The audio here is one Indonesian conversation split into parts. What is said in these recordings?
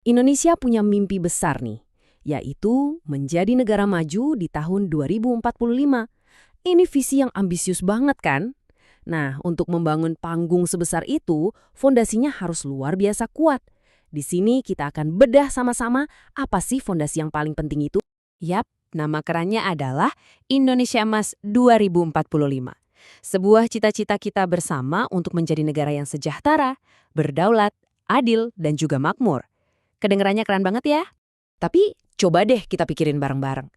Indonesia punya mimpi besar nih, yaitu menjadi negara maju di tahun 2045. Ini visi yang ambisius banget kan? Nah, untuk membangun panggung sebesar itu, fondasinya harus luar biasa kuat. Di sini kita akan bedah sama-sama apa sih fondasi yang paling penting itu. Yap, nama kerannya adalah Indonesia Emas 2045. Sebuah cita-cita kita bersama untuk menjadi negara yang sejahtera, berdaulat, adil, dan juga makmur. Kedengarannya keren banget ya? Tapi coba deh kita pikirin bareng-bareng.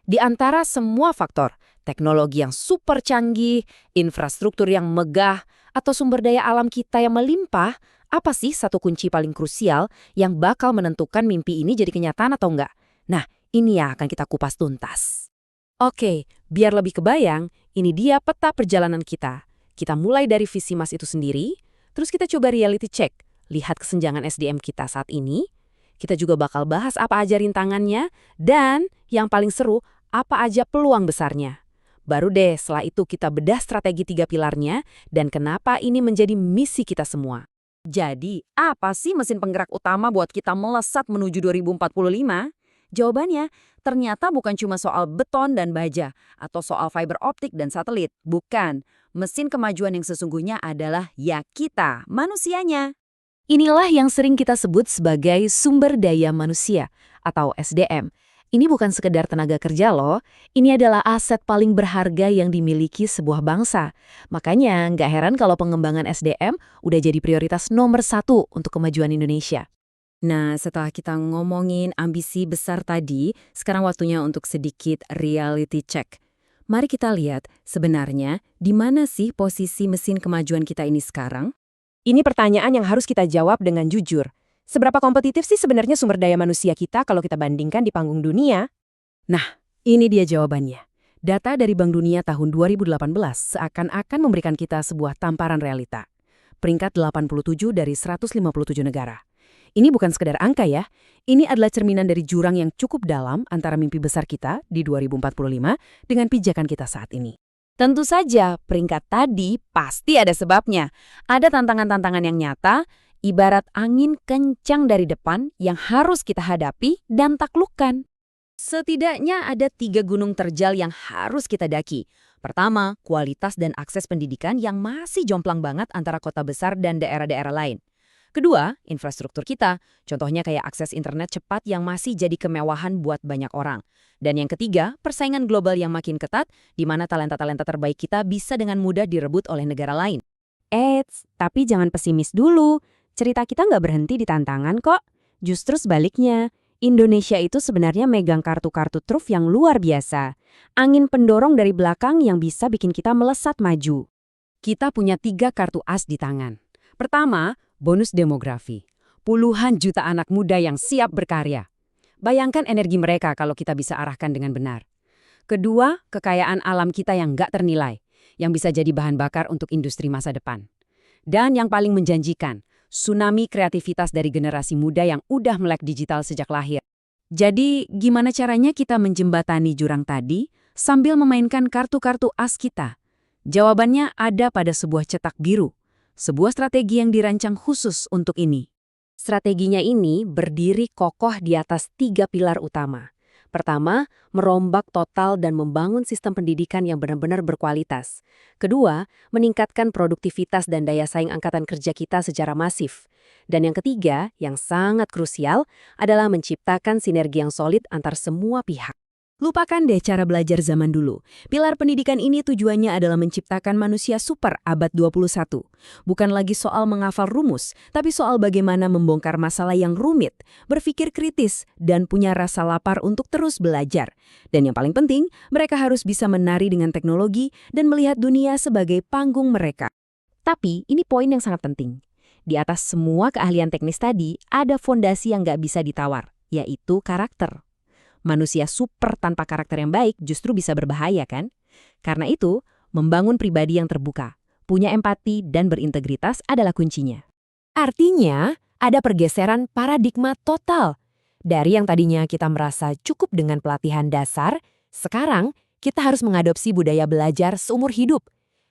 Di antara semua faktor, teknologi yang super canggih, infrastruktur yang megah, atau sumber daya alam kita yang melimpah, apa sih satu kunci paling krusial yang bakal menentukan mimpi ini jadi kenyataan atau enggak? Nah, ini ya akan kita kupas tuntas. Oke, biar lebih kebayang, ini dia peta perjalanan kita. Kita mulai dari visi Mas itu sendiri, terus kita coba reality check, lihat kesenjangan SDM kita saat ini. Kita juga bakal bahas apa aja rintangannya, dan yang paling seru, apa aja peluang besarnya. Baru deh setelah itu kita bedah strategi 3 pilarnya, dan kenapa ini menjadi misi kita semua. Jadi, apa sih mesin penggerak utama buat kita melesat menuju 2045? Jawabannya, ternyata bukan cuma soal beton dan baja, atau soal fiber optik dan satelit. Bukan. Mesin kemajuan yang sesungguhnya adalah ya kita, manusianya. Inilah yang sering kita sebut sebagai sumber daya manusia atau SDM. Ini bukan sekedar tenaga kerja loh, ini adalah aset paling berharga yang dimiliki sebuah bangsa. Makanya nggak heran kalau pengembangan SDM udah jadi prioritas nomor 1 untuk kemajuan Indonesia. Nah, setelah kita ngomongin ambisi besar tadi, sekarang waktunya untuk sedikit reality check. Mari kita lihat sebenarnya di mana sih posisi mesin kemajuan kita ini sekarang? Ini pertanyaan yang harus kita jawab dengan jujur. Seberapa kompetitif sih sebenarnya sumber daya manusia kita kalau kita bandingkan di panggung dunia? Nah, ini dia jawabannya. Data dari Bank Dunia tahun 2018 seakan-akan memberikan kita sebuah tamparan realita. Peringkat 87 dari 157 negara. Ini bukan sekedar angka ya, ini adalah cerminan dari jurang yang cukup dalam antara mimpi besar kita di 2045 dengan pijakan kita saat ini. Tentu saja, peringkat tadi pasti ada sebabnya. Ada tantangan-tantangan yang nyata, ibarat angin kencang dari depan yang harus kita hadapi dan taklukkan. Setidaknya ada 3 gunung terjal yang harus kita daki. Pertama, kualitas dan akses pendidikan yang masih jomplang banget antara kota besar dan daerah-daerah lain. Kedua, infrastruktur kita, contohnya kayak akses internet cepat yang masih jadi kemewahan buat banyak orang. Dan yang ketiga, persaingan global yang makin ketat, di mana talenta-talenta terbaik kita bisa dengan mudah direbut oleh negara lain. Eits, tapi jangan pesimis dulu. Cerita kita nggak berhenti di tantangan kok. Justru sebaliknya, Indonesia itu sebenarnya megang kartu-kartu truf yang luar biasa. Angin pendorong dari belakang yang bisa bikin kita melesat maju. Kita punya 3 kartu as di tangan. Pertama, bonus demografi. Puluhan juta anak muda yang siap berkarya. Bayangkan energi mereka kalau kita bisa arahkan dengan benar. Kedua, kekayaan alam kita yang nggak ternilai, yang bisa jadi bahan bakar untuk industri masa depan. Dan yang paling menjanjikan, tsunami kreativitas dari generasi muda yang udah melek digital sejak lahir. Jadi, gimana caranya kita menjembatani jurang tadi sambil memainkan kartu-kartu as kita? Jawabannya ada pada sebuah cetak biru. Sebuah strategi yang dirancang khusus untuk ini. Strateginya ini berdiri kokoh di atas 3 pilar utama. Pertama, merombak total dan membangun sistem pendidikan yang benar-benar berkualitas. Kedua, meningkatkan produktivitas dan daya saing angkatan kerja kita secara masif. Dan yang ketiga, yang sangat krusial, adalah menciptakan sinergi yang solid antar semua pihak. Lupakan deh cara belajar zaman dulu. Pilar pendidikan ini tujuannya adalah menciptakan manusia super abad 21. Bukan lagi soal menghafal rumus, tapi soal bagaimana membongkar masalah yang rumit, berpikir kritis, dan punya rasa lapar untuk terus belajar. Dan yang paling penting, mereka harus bisa menari dengan teknologi dan melihat dunia sebagai panggung mereka. Tapi ini poin yang sangat penting. Di atas semua keahlian teknis tadi, ada fondasi yang nggak bisa ditawar, yaitu karakter. Manusia super tanpa karakter yang baik justru bisa berbahaya kan? Karena itu, membangun pribadi yang terbuka, punya empati dan berintegritas adalah kuncinya. Artinya, ada pergeseran paradigma total. Dari yang tadinya kita merasa cukup dengan pelatihan dasar, sekarang kita harus mengadopsi budaya belajar seumur hidup.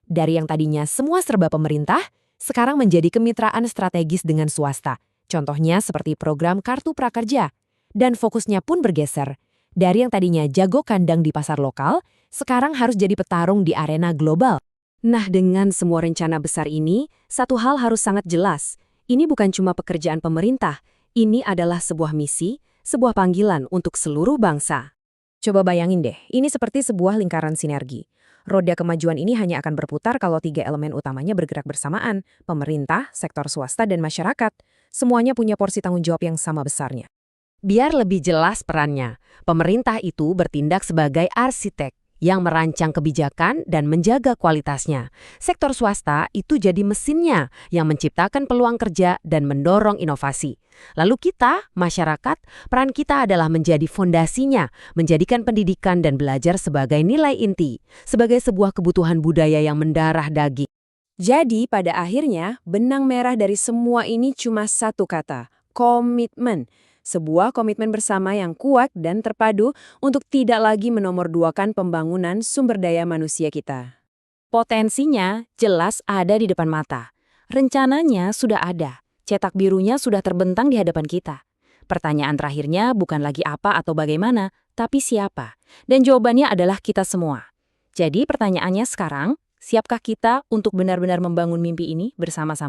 Dari yang tadinya semua serba pemerintah, sekarang menjadi kemitraan strategis dengan swasta. Contohnya seperti program Kartu Prakerja. Dan fokusnya pun bergeser. Dari yang tadinya jago kandang di pasar lokal, sekarang harus jadi petarung di arena global. Nah, dengan semua rencana besar ini, satu hal harus sangat jelas. Ini bukan cuma pekerjaan pemerintah, ini adalah sebuah misi, sebuah panggilan untuk seluruh bangsa. Coba bayangin deh, ini seperti sebuah lingkaran sinergi. Roda kemajuan ini hanya akan berputar kalau 3 elemen utamanya bergerak bersamaan, pemerintah, sektor swasta, dan masyarakat. Semuanya punya porsi tanggung jawab yang sama besarnya. Biar lebih jelas perannya, pemerintah itu bertindak sebagai arsitek yang merancang kebijakan dan menjaga kualitasnya. Sektor swasta itu jadi mesinnya yang menciptakan peluang kerja dan mendorong inovasi. Lalu kita, masyarakat, peran kita adalah menjadi fondasinya, menjadikan pendidikan dan belajar sebagai nilai inti, sebagai sebuah kebutuhan budaya yang mendarah daging. Jadi pada akhirnya, benang merah dari semua ini cuma satu kata, komitmen. Sebuah komitmen bersama yang kuat dan terpadu untuk tidak lagi menomorduakan pembangunan sumber daya manusia kita. Potensinya jelas ada di depan mata. Rencananya sudah ada. Cetak birunya sudah terbentang di hadapan kita. Pertanyaan terakhirnya bukan lagi apa atau bagaimana, tapi siapa. Dan jawabannya adalah kita semua. Jadi pertanyaannya sekarang, siapkah kita untuk benar-benar membangun mimpi ini bersama-sama?